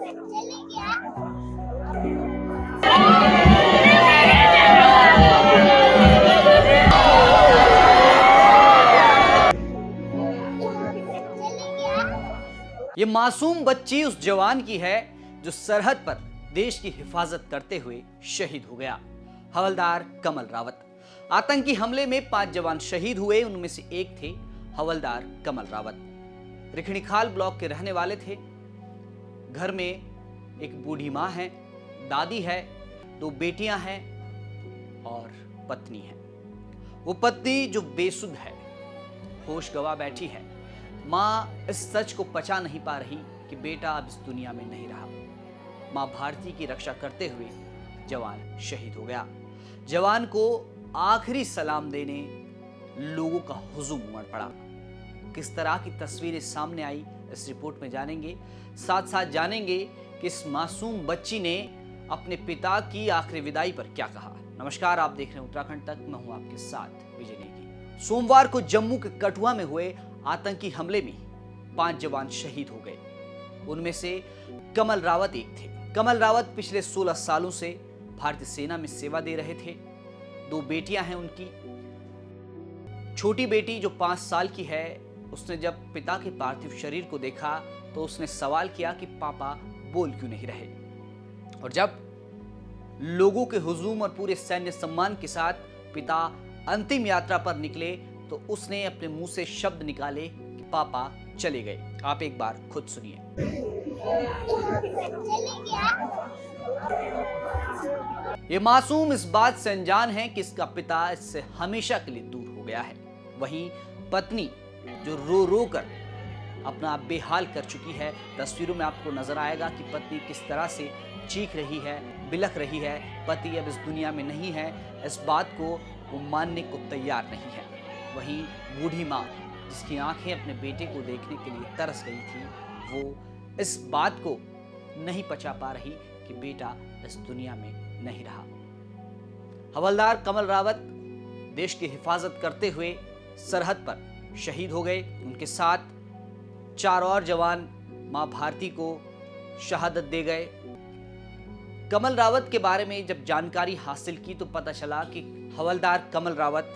ये मासूम बच्ची उस जवान की है जो सरहद पर देश की हिफाजत करते हुए शहीद हो गया। हवलदार कमल रावत। आतंकी हमले में 5 जवान शहीद हुए, उनमें से एक थे हवलदार कमल रावत। रिखणीखाल ब्लॉक के रहने वाले थे। घर में एक बूढ़ी मां है, दादी है, 2 बेटियां हैं और पत्नी है। वो पत्नी जो बेसुध है, होश गवा बैठी है। मां इस सच को पचा नहीं पा रही कि बेटा अब इस दुनिया में नहीं रहा। मां भारती की रक्षा करते हुए जवान शहीद हो गया। जवान को आखिरी सलाम देने लोगों का हुजूम उमड़ पड़ा। किस तरह की तस्वीरें सामने आई इस रिपोर्ट में जानेंगे। साथ साथ जानेंगे कि इस मासूम बच्ची ने अपने पिता की आखिरी विदाई पर क्या कहा। नमस्कार, आप देख रहे हैं उत्तराखंड तक, मैं हूं आपके साथ विजय नेगी। सोमवार को जम्मू के कठुआ में हुए आतंकी हमले में 5 जवान शहीद हो गए। उनमें से कमल रावत एक थे। कमल रावत पिछले 16 सालों से भारतीय सेना में सेवा दे रहे थे। 2 बेटियां हैं उनकी। छोटी बेटी जो 5 साल की है, उसने जब पिता के पार्थिव शरीर को देखा तो उसने सवाल किया कि पापा बोल क्यों नहीं रहे। और जब लोगों के हुजूम और पूरे सैन्य सम्मान के साथ पिता अंतिम यात्रा पर निकले तो उसने अपने मुंह से शब्द निकाले कि पापा चले गए। आप एक बार खुद सुनिए। ये मासूम इस बात से अनजान है कि इसका पिता इससे हमेशा के लिए दूर हो गया है। वहीं पत्नी जो रो रो कर अपना बेहाल कर चुकी है। तस्वीरों में आपको नजर आएगा कि पत्नी किस तरह से चीख रही है, बिलख रही है। पति अब इस दुनिया में नहीं है, इस बात को वो मानने को तैयार नहीं है। वहीं बूढ़ी माँ जिसकी आंखें अपने बेटे को देखने के लिए तरस गई थी, वो इस बात को नहीं पचा पा रही कि बेटा इस दुनिया में नहीं रहा। हवलदार कमल रावत देश की हिफाजत करते हुए सरहद पर शहीद हो गए। उनके साथ 4 और जवान मां भारती को शहादत दे गए। कमल रावत के बारे में जब जानकारी हासिल की तो पता चला कि हवलदार कमल रावत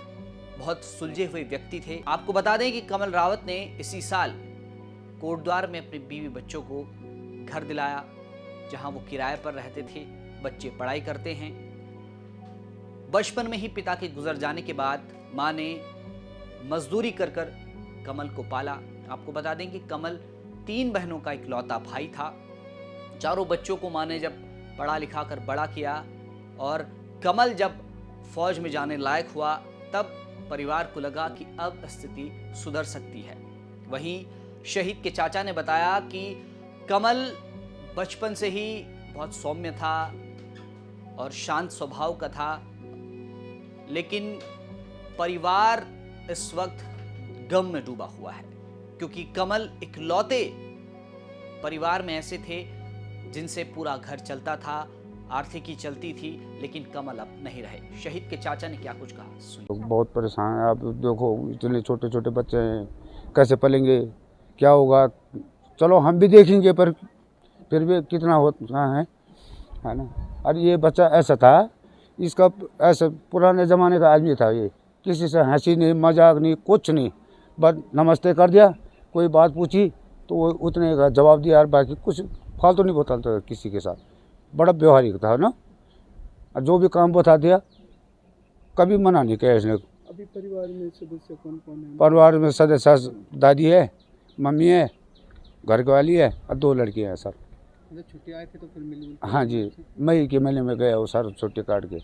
बहुत सुलझे हुए व्यक्ति थे। आपको बता दें कि कमल रावत ने इसी साल कोटद्वार में अपने बीवी बच्चों को घर दिलाया, जहां वो किराए पर रहते थे। बच्चे पढ़ाई करते हैं। बचपन में ही पिता के गुजर जाने के बाद मां ने मजदूरी कर कर कमल को पाला। आपको बता दें कि कमल 3 बहनों का इकलौता भाई था। चारों बच्चों को मां ने जब पढ़ा लिखा कर बड़ा किया और कमल जब फौज में जाने लायक हुआ तब परिवार को लगा कि अब स्थिति सुधर सकती है। वहीं शहीद के चाचा ने बताया कि कमल बचपन से ही बहुत सौम्य था और शांत स्वभाव का था, लेकिन परिवार इस वक्त गम में डूबा हुआ है क्योंकि कमल इकलौते परिवार में ऐसे थे जिनसे पूरा घर चलता था, आर्थिकी चलती थी, लेकिन कमल अब नहीं रहे। शहीद के चाचा ने क्या कुछ कहा सुनिए। बहुत परेशान है। आप देखो, इतने छोटे छोटे बच्चे हैं, कैसे पलेंगे, क्या होगा। चलो हम भी देखेंगे, पर फिर भी कितना होता है ना। और ये बच्चा ऐसा था, इसका ऐसा पुराने ज़माने का आदमी था। ये किसी से हंसी नहीं, मजाक नहीं, कुछ नहीं, बस नमस्ते कर दिया। कोई बात पूछी तो वो उतने का जवाब दिया, और बाकी कुछ फालतू नहीं बताता किसी के साथ। बड़ा व्यवहारिक था ना, और जो भी काम बता दिया, कभी मना नहीं किया इसने। अभी परिवार में सदस्य कौन कौन है? परिवार में सदस्य दादी है, मम्मी है, घर वाली है और 2 लड़कियां हैं सर। जब छुट्टी आए थे तो फिर मिल हाँ जी, मई के महीने में गया वो सर, छुट्टी काट के।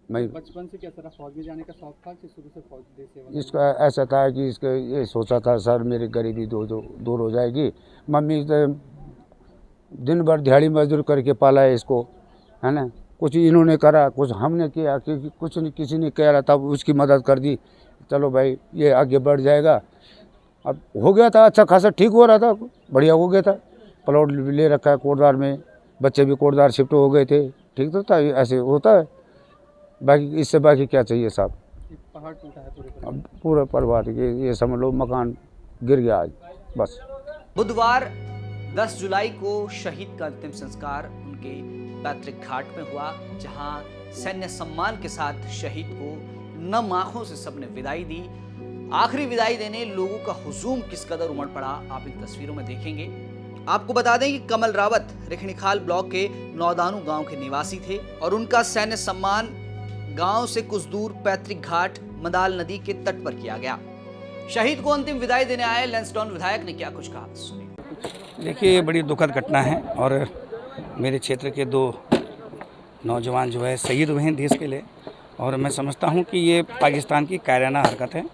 मई बचपन से क्या तरह फौज में जाने का शौक था कि शुरू से फौज देश सेवा? इसका ऐसा था कि इसका ये सोचा था सर मेरी गरीबी दूर हो जाएगी। मम्मी तो दिन भर दिहाड़ी मजदूर करके पाला है इसको, है ना। कुछ इन्होंने करा, कुछ हमने किया, क्योंकि कुछ नहीं किसी ने कह रहा था, उसकी मदद कर दी। चलो भाई ये आगे बढ़ जाएगा। अब हो गया था, अच्छा खासा ठीक हो रहा था, बढ़िया हो गया था। प्लॉट ले रखा है कोटद्वार में, बच्चे भी कोटद्वार शिफ्ट हो गए थे, ठीक तो था। ऐसे होता है, बाकी इससे बाकी क्या चाहिए साहब। पहाड़ टूटा है अब पूरा परिवार ये समझ लो मकान गिर गया आज बस। बुधवार 10 जुलाई को शहीद का अंतिम संस्कार उनके पैतृक घाट में हुआ, जहां सैन्य सम्मान के साथ शहीद को नम आंखों से सबने विदाई दी। आखिरी विदाई देने लोगों का हुजूम किस कदर उमड़ पड़ा, आप इन तस्वीरों में देखेंगे। आपको बता दें कि कमल रावत रिखणीखाल ब्लॉक के नौदानू गांव के निवासी थे और उनका सैन्य सम्मान गांव से कुछ दूर पैतृक घाट मदाल नदी के तट पर किया गया। शहीद को अंतिम विदाई देने आए लैंसडाउन विधायक ने क्या कुछ कहा, सुनिए। देखिए, ये बड़ी दुखद घटना है और मेरे क्षेत्र के 2 नौजवान जो है शहीद हुए हैं देश के लिए, और मैं समझता हूँ कि ये पाकिस्तान की कायराना हरकत है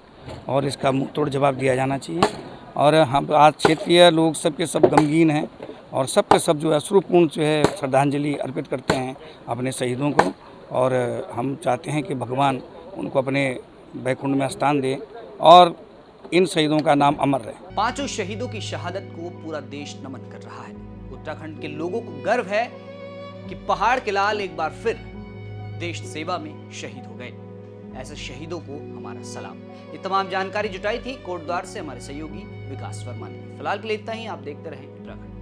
और इसका मुंह तोड़ जवाब दिया जाना चाहिए। और हम आज क्षेत्रीय लोग सबके सब गमगीन हैं और सबके सब जो है अश्रुपूर्ण जो है श्रद्धांजलि अर्पित करते हैं अपने शहीदों को, और हम चाहते हैं कि भगवान उनको अपने बैकुंठ में स्थान दे और इन शहीदों का नाम अमर रहे। 5 शहीदों की शहादत को पूरा देश नमन कर रहा है। उत्तराखंड के लोगों को गर्व है कि पहाड़ के लाल एक बार फिर देश सेवा में शहीद हो गए। ऐसे शहीदों को हमारा सलाम। ये तमाम जानकारी जुटाई थी कोटद्वार से हमारे सहयोगी विकास वर्मा ने। फिलहाल के लिए इतना ही। आप देखते रहें उत्तराखंड।